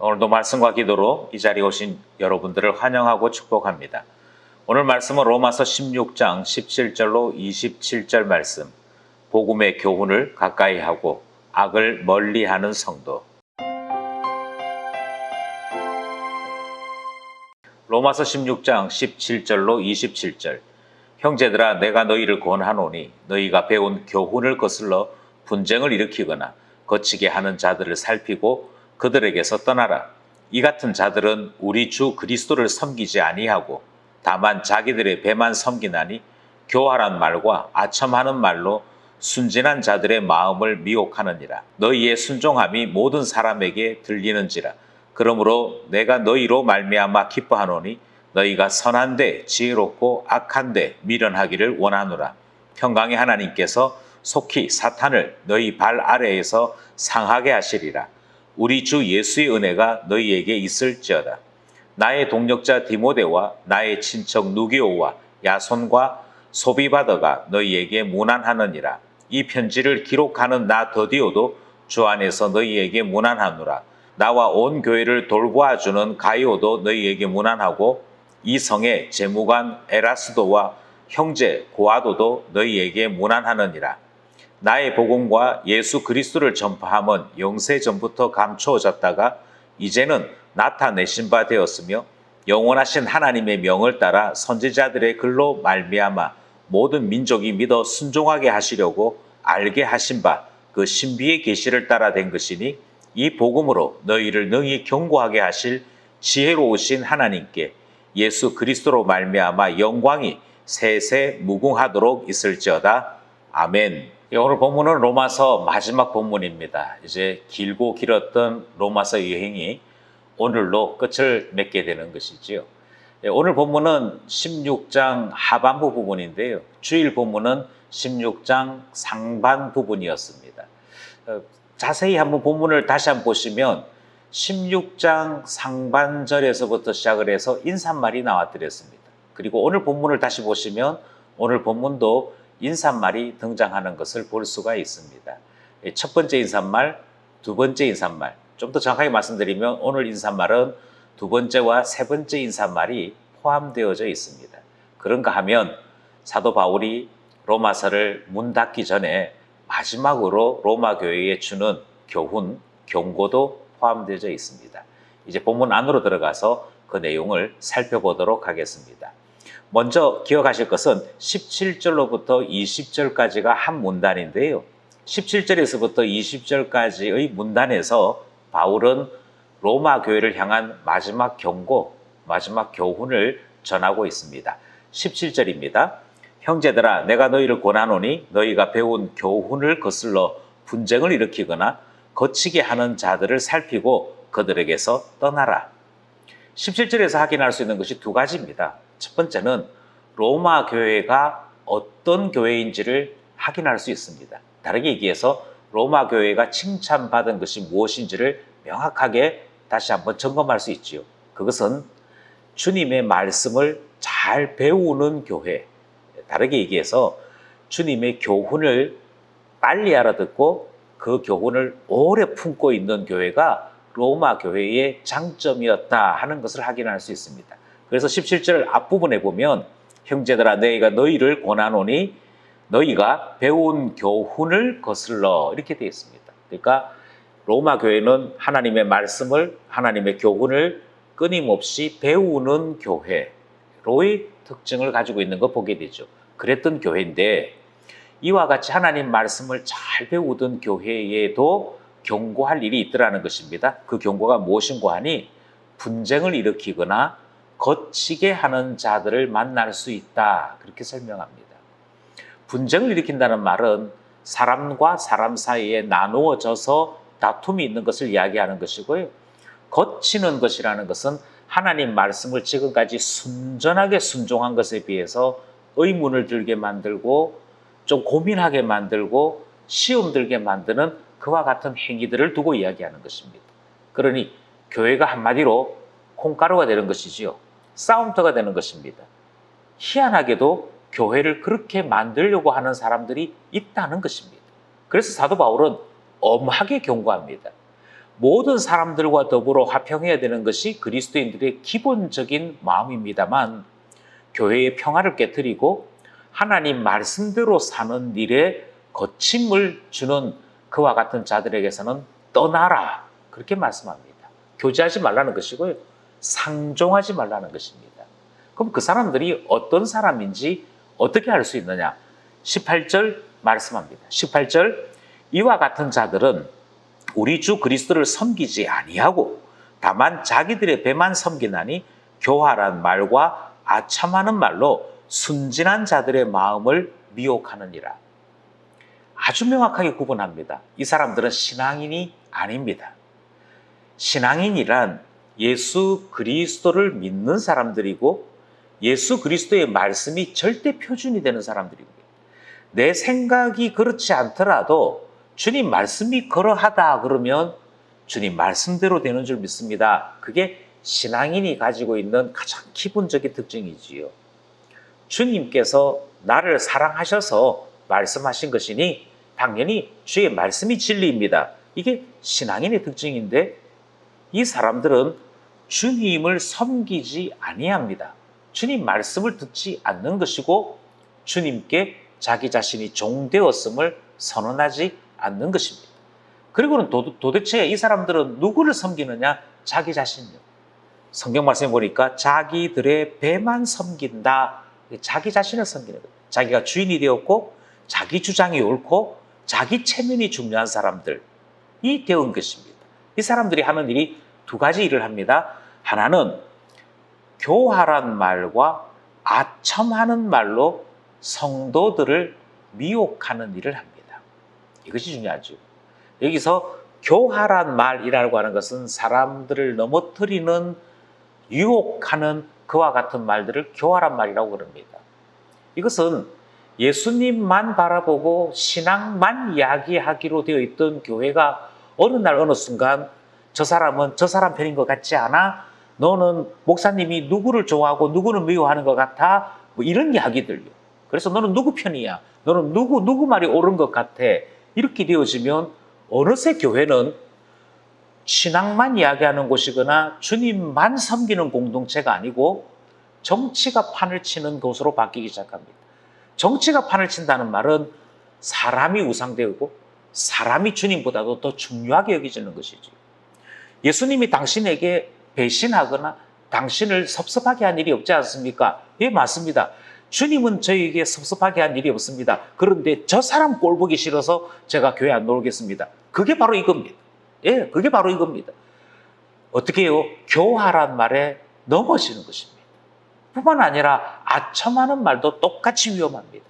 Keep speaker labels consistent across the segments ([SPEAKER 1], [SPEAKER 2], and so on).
[SPEAKER 1] 오늘도 말씀과 기도로 이 자리에 오신 여러분들을 환영하고 축복합니다. 오늘 말씀은 로마서 16장 17절로 27절 말씀, 복음의 교훈을 가까이 하고 악을 멀리하는 성도. 로마서 16장 17절로 27절. 형제들아, 내가 너희를 권하노니 너희가 배운 교훈을 거슬러 분쟁을 일으키거나 거치게 하는 자들을 살피고 그들에게서 떠나라. 이 같은 자들은 우리 주 그리스도를 섬기지 아니하고 다만 자기들의 배만 섬기나니 교활한 말과 아첨하는 말로 순진한 자들의 마음을 미혹하느니라. 너희의 순종함이 모든 사람에게 들리는지라. 그러므로 내가 너희로 말미암아 기뻐하노니 너희가 선한데 지혜롭고 악한데 미련하기를 원하노라. 평강의 하나님께서 속히 사탄을 너희 발 아래에서 상하게 하시리라. 우리 주 예수의 은혜가 너희에게 있을지어다. 나의 동력자 디모데와 나의 친척 누기오와 야손과 소비바더가 너희에게 문안하느니라. 이 편지를 기록하는 나 더디오도 주 안에서 너희에게 문안하노라. 나와 온 교회를 돌보아주는 가이오도 너희에게 문안하고 이 성의 재무관 에라스도와 형제 고아도도 너희에게 문안하느니라. 나의 복음과 예수 그리스도를 전파함은 영세전부터 감추어졌다가 이제는 나타내신 바 되었으며 영원하신 하나님의 명을 따라 선지자들의 글로 말미암아 모든 민족이 믿어 순종하게 하시려고 알게 하신 바 그 신비의 계시를 따라 된 것이니 이 복음으로 너희를 능히 경고하게 하실 지혜로우신 하나님께 예수 그리스도로 말미암아 영광이 세세 무궁하도록 있을지어다. 아멘. 오늘 본문은 로마서 마지막 본문입니다. 이제 길고 길었던 로마서 여행이 오늘로 끝을 맺게 되는 것이지요. 오늘 본문은 16장 하반부 부분인데요. 주일 본문은 16장 상반 부분이었습니다. 자세히 한번 본문을 다시 한번 보시면 16장 상반절에서부터 시작을 해서 인사말이 나와드렸습니다. 그리고 오늘 본문을 다시 보시면 오늘 본문도 인사말이 등장하는 것을 볼 수가 있습니다. 첫 번째 인사말, 두 번째 인사말. 좀 더 정확하게 말씀드리면 오늘 인사말은 두 번째와 세 번째 인사말이 포함되어져 있습니다. 그런가 하면 사도 바울이 로마서를 문 닫기 전에 마지막으로 로마 교회에 주는 교훈, 경고도 포함되어 있습니다. 이제 본문 안으로 들어가서 그 내용을 살펴보도록 하겠습니다. 먼저 기억하실 것은 17절로부터 20절까지가 한 문단인데요. 17절에서부터 20절까지의 문단에서 바울은 로마 교회를 향한 마지막 경고, 마지막 교훈을 전하고 있습니다. 17절입니다. 형제들아, 내가 너희를 권하노니 너희가 배운 교훈을 거슬러 분쟁을 일으키거나 거치게 하는 자들을 살피고 그들에게서 떠나라. 17절에서 확인할 수 있는 것이 두 가지입니다. 첫 번째는 로마 교회가 어떤 교회인지를 확인할 수 있습니다. 다르게 얘기해서 로마 교회가 칭찬받은 것이 무엇인지를 명확하게 다시 한번 점검할 수 있지요. 그것은 주님의 말씀을 잘 배우는 교회, 다르게 얘기해서 주님의 교훈을 빨리 알아듣고 그 교훈을 오래 품고 있는 교회가 로마 교회의 장점이었다 하는 것을 확인할 수 있습니다. 그래서 17절 앞부분에 보면 형제들아, 내가 너희를 권하노니 너희가 배운 교훈을 거슬러 이렇게 되어 있습니다. 그러니까 로마 교회는 하나님의 말씀을, 하나님의 교훈을 끊임없이 배우는 교회로의 특징을 가지고 있는 거 보게 되죠. 그랬던 교회인데 이와 같이 하나님 말씀을 잘 배우던 교회에도 경고할 일이 있더라는 것입니다. 그 경고가 무엇인고 하니 분쟁을 일으키거나 거치게 하는 자들을 만날 수 있다. 그렇게 설명합니다. 분쟁을 일으킨다는 말은 사람과 사람 사이에 나누어져서 다툼이 있는 것을 이야기하는 것이고요. 거치는 것이라는 것은 하나님 말씀을 지금까지 순전하게 순종한 것에 비해서 의문을 들게 만들고 좀 고민하게 만들고 시험 들게 만드는 그와 같은 행위들을 두고 이야기하는 것입니다. 그러니 교회가 한마디로 콩가루가 되는 것이지요. 싸움터가 되는 것입니다. 희한하게도 교회를 그렇게 만들려고 하는 사람들이 있다는 것입니다. 그래서 사도 바울은 엄하게 경고합니다. 모든 사람들과 더불어 화평해야 되는 것이 그리스도인들의 기본적인 마음입니다만 교회의 평화를 깨뜨리고 하나님 말씀대로 사는 일에 거침을 주는 그와 같은 자들에게서는 떠나라, 그렇게 말씀합니다. 교제하지 말라는 것이고요, 상종하지 말라는 것입니다. 그럼 그 사람들이 어떤 사람인지 어떻게 알 수 있느냐? 18절 말씀합니다. 18절, 이와 같은 자들은 우리 주 그리스도를 섬기지 아니하고 다만 자기들의 배만 섬기나니 교활한 말과 아첨하는 말로 순진한 자들의 마음을 미혹하느니라. 아주 명확하게 구분합니다. 이 사람들은 신앙인이 아닙니다. 신앙인이란 예수 그리스도를 믿는 사람들이고 예수 그리스도의 말씀이 절대 표준이 되는 사람들입니다. 내 생각이 그렇지 않더라도 주님 말씀이 그러하다 그러면 주님 말씀대로 되는 줄 믿습니다. 그게 신앙인이 가지고 있는 가장 기본적인 특징이지요. 주님께서 나를 사랑하셔서 말씀하신 것이니 당연히 주의 말씀이 진리입니다. 이게 신앙인의 특징인데 이 사람들은 주님을 섬기지 아니합니다. 주님 말씀을 듣지 않는 것이고 주님께 자기 자신이 종되었음을 선언하지 않는 것입니다. 그리고는 도대체 이 사람들은 누구를 섬기느냐? 자기 자신이요. 성경 말씀에 보니까 자기들의 배만 섬긴다. 자기 자신을 섬기는 거예요. 자기가 주인이 되었고 자기 주장이 옳고 자기 체면이 중요한 사람들이 되은 것입니다. 이 사람들이 하는 일이 두 가지 일을 합니다. 하나는 교활한 말과 아첨하는 말로 성도들을 미혹하는 일을 합니다. 이것이 중요하죠. 여기서 교활한 말이라고 하는 것은 사람들을 넘어뜨리는, 유혹하는 그와 같은 말들을 교활한 말이라고 그럽니다. 이것은 예수님만 바라보고 신앙만 이야기하기로 되어 있던 교회가 어느 날 어느 순간 저 사람은 저 사람 편인 것 같지 않아? 너는 목사님이 누구를 좋아하고 누구는 미워하는 것 같아? 뭐 이런 이야기들요. 그래서 너는 누구 편이야? 너는 누구 말이 옳은 것 같아? 이렇게 되어지면 어느새 교회는 신앙만 이야기하는 곳이거나 주님만 섬기는 공동체가 아니고 정치가 판을 치는 곳으로 바뀌기 시작합니다. 정치가 판을 친다는 말은 사람이 우상되고 사람이 주님보다도 더 중요하게 여겨지는 것이죠. 예수님이 당신에게 배신하거나 당신을 섭섭하게 한 일이 없지 않습니까? 예, 맞습니다. 주님은 저에게 섭섭하게 한 일이 없습니다. 그런데 저 사람 꼴 보기 싫어서 제가 교회 안 나오겠습니다. 그게 바로 이겁니다. 예, 그게 바로 이겁니다. 어떻게 해요? 교활한 말에 넘어지는 것입니다. 뿐만 아니라 아첨하는 말도 똑같이 위험합니다.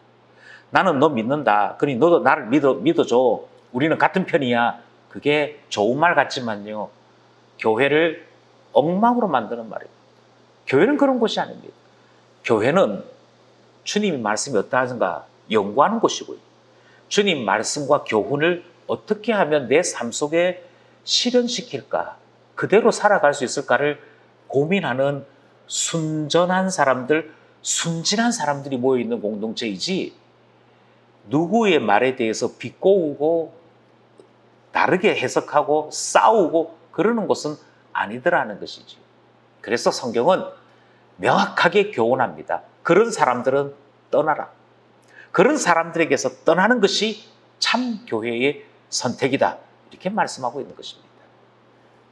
[SPEAKER 1] 나는 너 믿는다. 그러니 너도 나를 믿어줘. 우리는 같은 편이야. 그게 좋은 말 같지만요, 교회를 엉망으로 만드는 말입니다. 교회는 그런 곳이 아닙니다. 교회는 주님의 말씀이 어떠한가 연구하는 곳이고요. 주님 말씀과 교훈을 어떻게 하면 내 삶 속에 실현시킬까, 그대로 살아갈 수 있을까를 고민하는 순전한 사람들, 순진한 사람들이 모여있는 공동체이지 누구의 말에 대해서 비꼬고 다르게 해석하고 싸우고 그러는 것은 아니더라는 것이지. 그래서 성경은 명확하게 교훈합니다. 그런 사람들은 떠나라. 그런 사람들에게서 떠나는 것이 참 교회의 선택이다. 이렇게 말씀하고 있는 것입니다.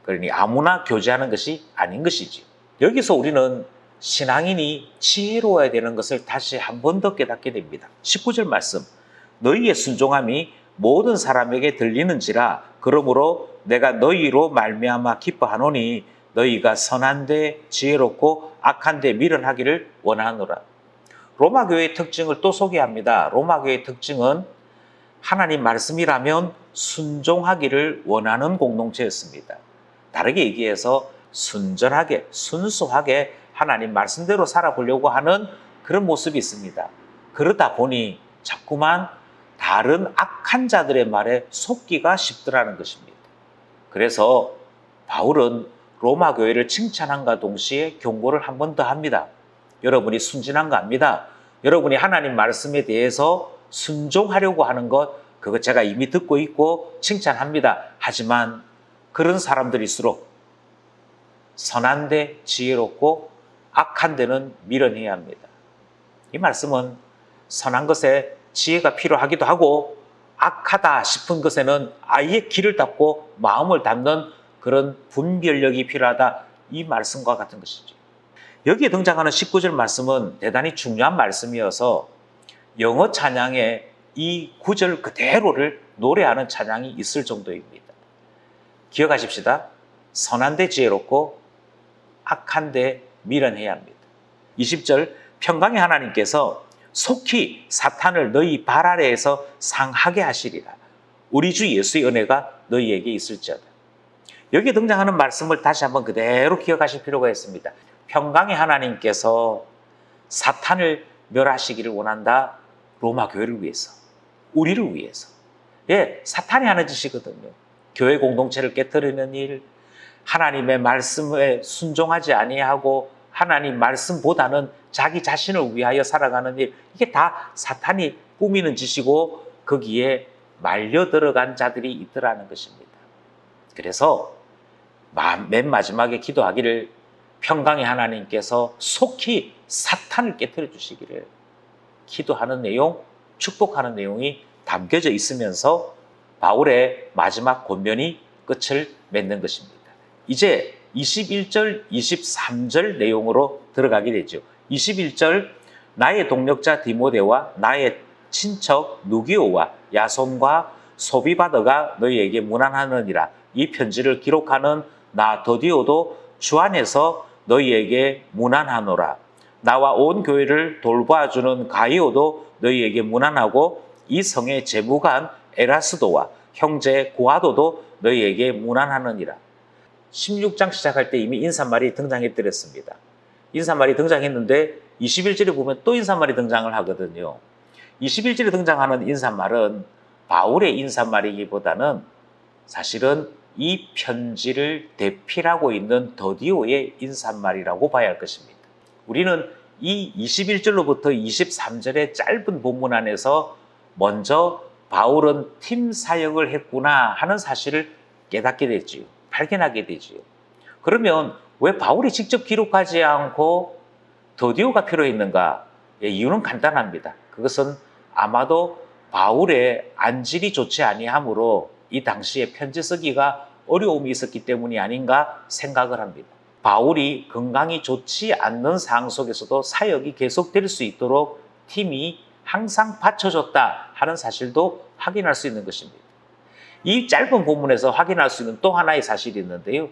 [SPEAKER 1] 그러니 아무나 교제하는 것이 아닌 것이지. 여기서 우리는 신앙인이 지혜로워야 되는 것을 다시 한 번 더 깨닫게 됩니다. 19절 말씀. 너희의 순종함이 모든 사람에게 들리는지라. 그러므로 내가 너희로 말미암아 기뻐하노니 너희가 선한 데 지혜롭고 악한 데 미련하기를 원하노라. 로마 교회의 특징을 또 소개합니다. 로마 교회의 특징은 하나님 말씀이라면 순종하기를 원하는 공동체였습니다. 다르게 얘기해서 순전하게, 순수하게 하나님 말씀대로 살아보려고 하는 그런 모습이 있습니다. 그러다 보니 자꾸만 다른 악한 자들의 말에 속기가 쉽더라는 것입니다. 그래서 바울은 로마 교회를 칭찬함과 동시에 경고를 한 번 더 합니다. 여러분이 순진한 거 압니다. 여러분이 하나님 말씀에 대해서 순종하려고 하는 것, 그거 제가 이미 듣고 있고 칭찬합니다. 하지만 그런 사람들일수록 선한 데 지혜롭고 악한 데는 미련해야 합니다. 이 말씀은 선한 것에 지혜가 필요하기도 하고 악하다 싶은 것에는 아예 길을 닫고 마음을 닫는 그런 분별력이 필요하다, 이 말씀과 같은 것이죠. 여기에 등장하는 19절 말씀은 대단히 중요한 말씀이어서 영어 찬양에 이 9절 그대로를 노래하는 찬양이 있을 정도입니다. 기억하십시다. 선한 데 지혜롭고 악한 데 미련해야 합니다. 20절, 평강의 하나님께서 속히 사탄을 너희 발 아래에서 상하게 하시리라. 우리 주 예수의 은혜가 너희에게 있을지어다. 여기 등장하는 말씀을 다시 한번 그대로 기억하실 필요가 있습니다. 평강의 하나님께서 사탄을 멸하시기를 원한다. 로마 교회를 위해서, 우리를 위해서. 예, 사탄이 하는 짓이거든요. 교회 공동체를 깨뜨리는 일, 하나님의 말씀에 순종하지 아니하고 하나님 말씀보다는 자기 자신을 위하여 살아가는 일, 이게 다 사탄이 꾸미는 짓이고 거기에 말려 들어간 자들이 있더라는 것입니다. 그래서 맨 마지막에 기도하기를 평강의 하나님께서 속히 사탄을 깨뜨려 주시기를 기도하는 내용, 축복하는 내용이 담겨져 있으면서 바울의 마지막 권면이 끝을 맺는 것입니다. 이제 21절, 23절 내용으로 들어가게 되죠. 21절, 나의 동력자 디모데와 나의 친척 누기오와 야손과 소비바더가 너희에게 문안하느니라. 이 편지를 기록하는 나 더디오도 주 안에서 너희에게 문안하노라. 나와 온 교회를 돌봐주는 가이오도 너희에게 문안하고 이 성의 재무관 에라스도와 형제 고아도도 너희에게 문안하느니라. 16장 시작할 때 이미 인사말이 등장해드렸습니다. 인사말이 등장했는데 21절에 보면 또 인사말이 등장을 하거든요. 21절에 등장하는 인사말은 바울의 인사말이기보다는 사실은 이 편지를 대필하고 있는 더디오의 인사말이라고 봐야 할 것입니다. 우리는 이 21절로부터 23절의 짧은 본문 안에서 먼저 바울은 팀 사역을 했구나 하는 사실을 깨닫게 되지요. 발견하게 되지요. 그러면 왜 바울이 직접 기록하지 않고 더디오가 필요했는가? 이유는 간단합니다. 그것은 아마도 바울의 안질이 좋지 아니하므로 이 당시에 편지 쓰기가 어려움이 있었기 때문이 아닌가 생각을 합니다. 바울이 건강이 좋지 않는 상황 속에서도 사역이 계속될 수 있도록 팀이 항상 받쳐줬다 하는 사실도 확인할 수 있는 것입니다. 이 짧은 본문에서 확인할 수 있는 또 하나의 사실이 있는데요.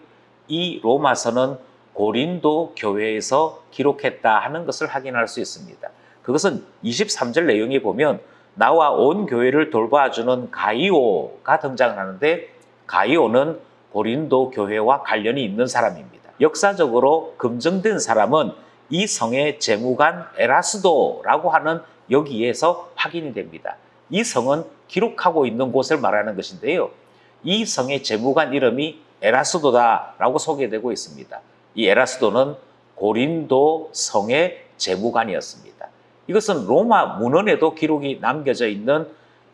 [SPEAKER 1] 이 로마서는 고린도 교회에서 기록했다 하는 것을 확인할 수 있습니다. 그것은 23절 내용에 보면 나와 온 교회를 돌봐주는 가이오가 등장을 하는데 가이오는 고린도 교회와 관련이 있는 사람입니다. 역사적으로 검증된 사람은 이 성의 재무관 에라스도라고 하는 여기에서 확인이 됩니다. 이 성은 기록하고 있는 곳을 말하는 것인데요. 이 성의 재무관 이름이 에라스도다라고 소개되고 있습니다. 이 에라스도는 고린도 성의 재무관이었습니다. 이것은 로마 문헌에도 기록이 남겨져 있는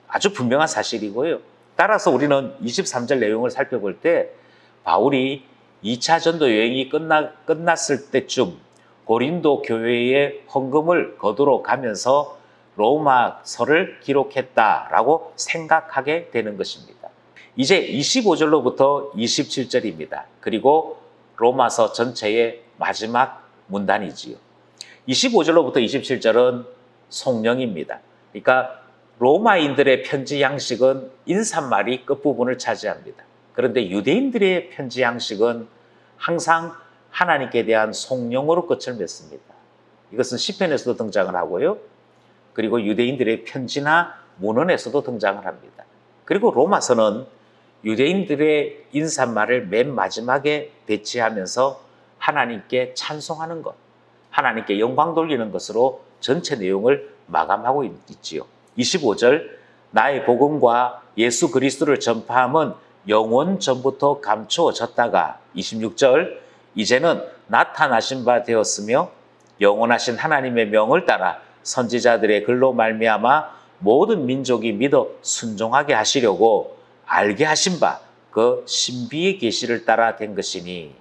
[SPEAKER 1] 아주 분명한 사실이고요. 따라서 우리는 23절 내용을 살펴볼 때 바울이 2차 전도 여행이 끝났을 때쯤 고린도 교회에 헌금을 거두러 가면서 로마서를 기록했다라고 생각하게 되는 것입니다. 이제 25절로부터 27절입니다. 그리고 로마서 전체의 마지막 문단이지요. 25절로부터 27절은 송령입니다. 그러니까 로마인들의 편지 양식은 인사말이 끝부분을 차지합니다. 그런데 유대인들의 편지 양식은 항상 하나님께 대한 송령으로 끝을 맺습니다. 이것은 시편에서도 등장을 하고요. 그리고 유대인들의 편지나 문헌에서도 등장을 합니다. 그리고 로마서는 유대인들의 인사말을 맨 마지막에 배치하면서 하나님께 찬송하는 것, 하나님께 영광 돌리는 것으로 전체 내용을 마감하고 있지요. 25절, 나의 복음과 예수 그리스도를 전파함은 영원 전부터 감추어졌다가 26절, 이제는 나타나신 바 되었으며 영원하신 하나님의 명을 따라 선지자들의 글로 말미암아 모든 민족이 믿어 순종하게 하시려고 알게 하신 바 그 신비의 계시를 따라 된 것이니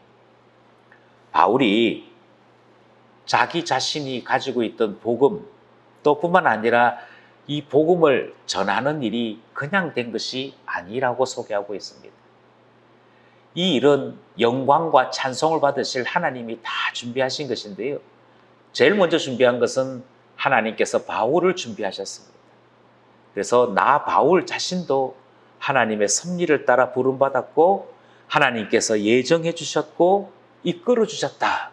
[SPEAKER 1] 바울이 자기 자신이 가지고 있던 복음 또 뿐만 아니라 이 복음을 전하는 일이 그냥 된 것이 아니라고 소개하고 있습니다. 이 일은 영광과 찬송을 받으실 하나님이 다 준비하신 것인데요. 제일 먼저 준비한 것은 하나님께서 바울을 준비하셨습니다. 그래서 나 바울 자신도 하나님의 섭리를 따라 부름받았고 하나님께서 예정해 주셨고 이끌어 주셨다.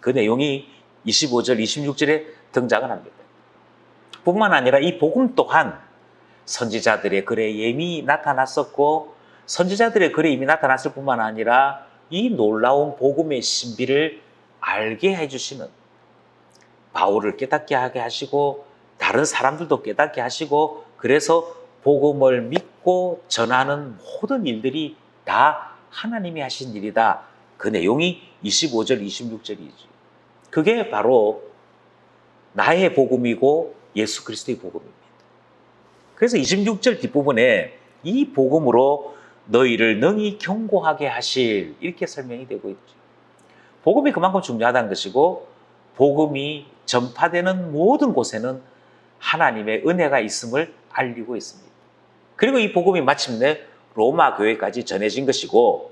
[SPEAKER 1] 그 내용이 25절, 26절에 등장을 합니다. 뿐만 아니라 이 복음 또한 선지자들의 글에 이미 나타났었고 선지자들의 글에 이미 나타났을 뿐만 아니라 이 놀라운 복음의 신비를 알게 해주시는 바울을 깨닫게 하게 하시고 다른 사람들도 깨닫게 하시고 그래서 복음을 믿고 전하는 모든 일들이 다 하나님이 하신 일이다. 그 내용이 25절, 26절이죠. 그게 바로 나의 복음이고 예수 그리스도의 복음입니다. 그래서 26절 뒷부분에 이 복음으로 너희를 능히 경고하게 하실 이렇게 설명이 되고 있죠. 복음이 그만큼 중요하다는 것이고 복음이 전파되는 모든 곳에는 하나님의 은혜가 있음을 알리고 있습니다. 그리고 이 복음이 마침내 로마 교회까지 전해진 것이고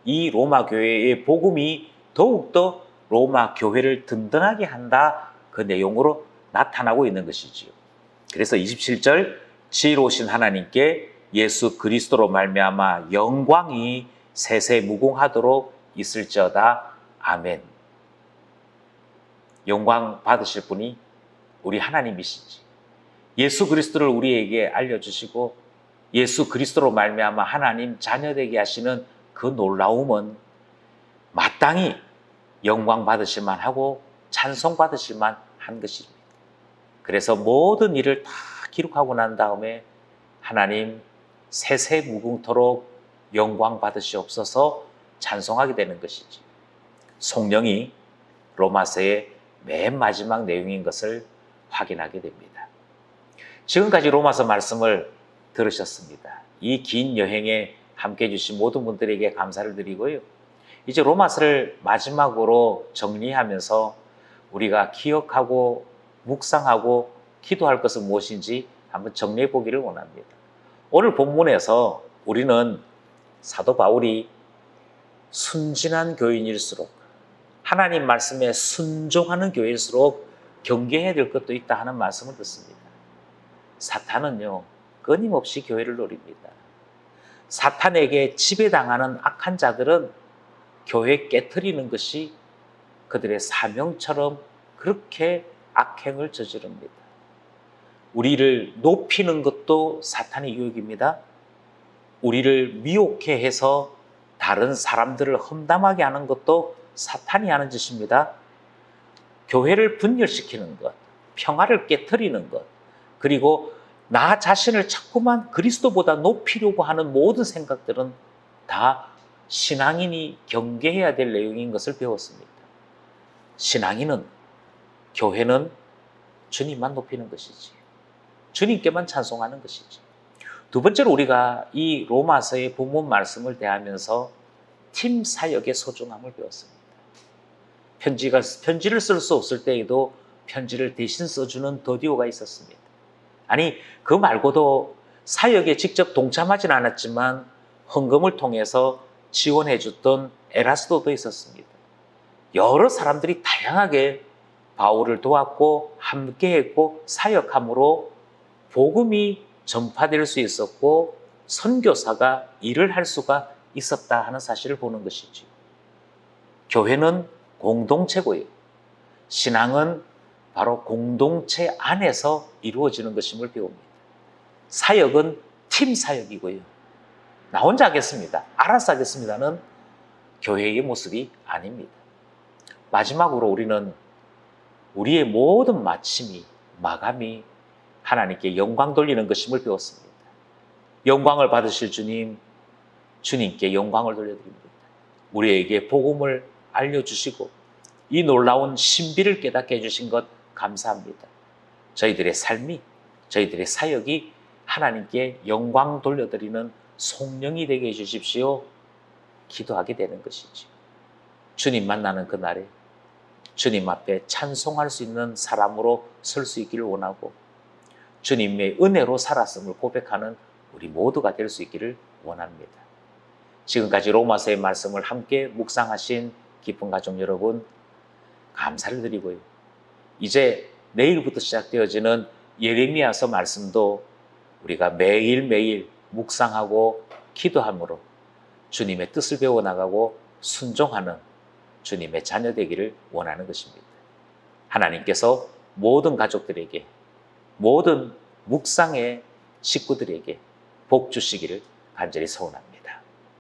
[SPEAKER 1] 이 로마 교회의 복음이 더욱더 로마 교회를 든든하게 한다 그 내용으로 나타나고 있는 것이지요. 그래서 27절 지혜로우신 하나님께 예수 그리스도로 말미암아 영광이 세세 무궁하도록 있을지어다. 아멘. 영광 받으실 분이 우리 하나님이시지. 예수 그리스도를 우리에게 알려주시고 예수 그리스도로 말미암아 하나님 자녀되게 하시는 그 놀라움은 마땅히 영광 받으실 만하고 찬송 받으실 만한 것입니다. 그래서 모든 일을 다 기록하고 난 다음에 하나님 세세 무궁토록 영광 받으시옵소서 찬송하게 되는 것이지. 성령이 로마서의 맨 마지막 내용인 것을 확인하게 됩니다. 지금까지 로마서 말씀을 들으셨습니다. 이 긴 여행에 함께해 주신 모든 분들에게 감사를 드리고요. 이제 로마서를 마지막으로 정리하면서 우리가 기억하고 묵상하고 기도할 것은 무엇인지 한번 정리해 보기를 원합니다. 오늘 본문에서 우리는 사도 바울이 순진한 교인일수록 하나님 말씀에 순종하는 교인일수록 경계해야 될 것도 있다 하는 말씀을 듣습니다. 사탄은요 끊임없이 교회를 노립니다. 사탄에게 지배당하는 악한 자들은 교회 깨트리는 것이 그들의 사명처럼 그렇게 악행을 저지릅니다. 우리를 높이는 것도 사탄의 유혹입니다. 우리를 미혹해 해서 다른 사람들을 험담하게 하는 것도 사탄이 하는 짓입니다. 교회를 분열시키는 것, 평화를 깨트리는 것, 그리고 나 자신을 자꾸만 그리스도보다 높이려고 하는 모든 생각들은 다 신앙인이 경계해야 될 내용인 것을 배웠습니다. 신앙인은, 교회는 주님만 높이는 것이지, 주님께만 찬송하는 것이지. 두 번째로 우리가 이 로마서의 본문 말씀을 대하면서 팀 사역의 소중함을 배웠습니다. 편지를 쓸 수 없을 때에도 편지를 대신 써주는 더디오가 있었습니다. 아니, 그 말고도 사역에 직접 동참하진 않았지만 헌금을 통해서 지원해 줬던 에라스도도 있었습니다. 여러 사람들이 다양하게 바울을 도왔고 함께했고 사역함으로 복음이 전파될 수 있었고 선교사가 일을 할 수가 있었다 하는 사실을 보는 것이죠. 교회는 공동체고요. 신앙은 바로 공동체 안에서 이루어지는 것임을 배웁니다. 사역은 팀 사역이고요. 나 혼자 하겠습니다. 알아서 하겠습니다는 교회의 모습이 아닙니다. 마지막으로 우리는 우리의 모든 마감이 하나님께 영광 돌리는 것임을 배웠습니다. 영광을 받으실 주님, 주님께 영광을 돌려드립니다. 우리에게 복음을 알려주시고 이 놀라운 신비를 깨닫게 해주신 것 감사합니다. 저희들의 삶이, 저희들의 사역이 하나님께 영광 돌려드리는 송령이 되게 해주십시오. 기도하게 되는 것이지. 주님 만나는 그날에 주님 앞에 찬송할 수 있는 사람으로 설 수 있기를 원하고 주님의 은혜로 살았음을 고백하는 우리 모두가 될 수 있기를 원합니다. 지금까지 로마서의 말씀을 함께 묵상하신 기쁜 가족 여러분, 감사를 드리고요. 이제 내일부터 시작되어지는 예레미야서 말씀도 우리가 매일매일 묵상하고 기도함으로 주님의 뜻을 배워나가고 순종하는 주님의 자녀 되기를 원하는 것입니다. 하나님께서 모든 가족들에게, 모든 묵상의 식구들에게 복 주시기를 간절히 소원합니다.